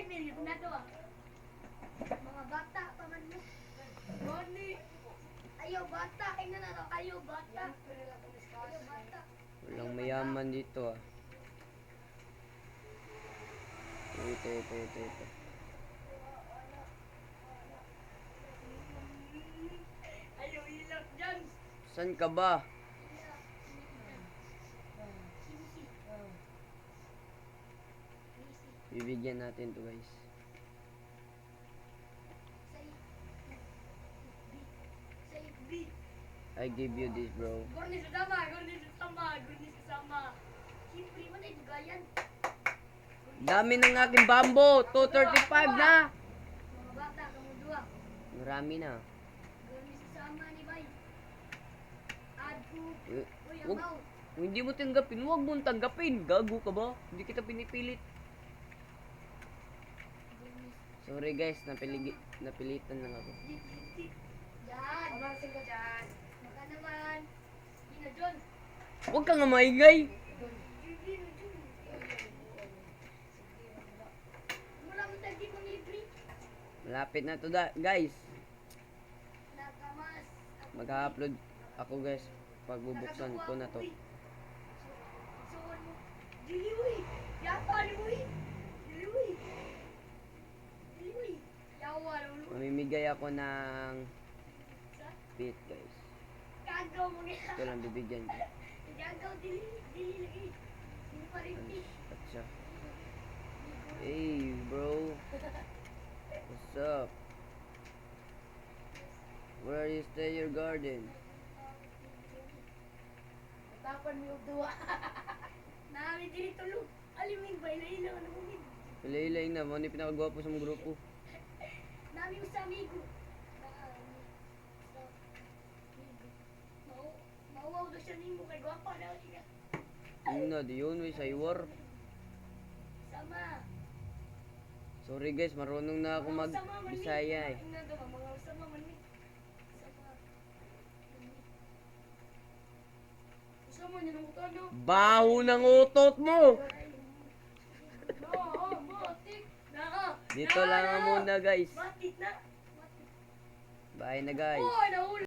million na to ah. Mga bata pa man mo. Gani. Ayaw bata. Ay na to. Ayaw bata. Ayaw bata. Walang mayaman dito ah. Ito. Ayaw ilap dyan. San ka ba? Bibigyan natin to guys. I give you this bro. Gurni sa sama. Siyempre mo na ibugayan. Dami ng aking bambo. 235 na. Mga bata, kamudua. Marami na. Gurni sa sama ni Bay. Adku. Eh, Uy, wag- amaw. Kung hindi mo tanggapin, huwag mong tanggapin. Gago ka ba? Hindi kita pinipilit. Sorry guys, napilitan lang ako. Diyan. Amasin ko dyan. Maka naman. Gina John. Huwag ka nga maingay. Wala mo tagi mo libre. Malapit na to guys. Nakamas. Mag-upload ako guys. Pagbubuksan ko na to. Suon mo. Diliwi. Yapa ni mo eh. Diliwi. Yawa lulu. Mamimigay ako ng pit guys. Kagaw mo niya. Ito lang bibigyan ko. Kagaw dili. Sino pa rin eh. At siya. Hey bro. What's up? Where you stay your garden? Tapan mo yung duwa. Nami diri tulog. Aliming ba ilaw na mumid. Ilay na, mo ni pinakagwapo sa mga grupo. Nami mo sa amigo. Mauwaw do siya nimo kay gwapa na siya. Yun na, di yun, sa iwar. Sama. Sorry guys, marunong na ako mag-Bisaya eh. Mga sama man ni. Sama niya ng utano. Baho ng utot mo! Batik. Na. Dito lang muna guys. Batik na. Bye na guys. Oh, nahuli.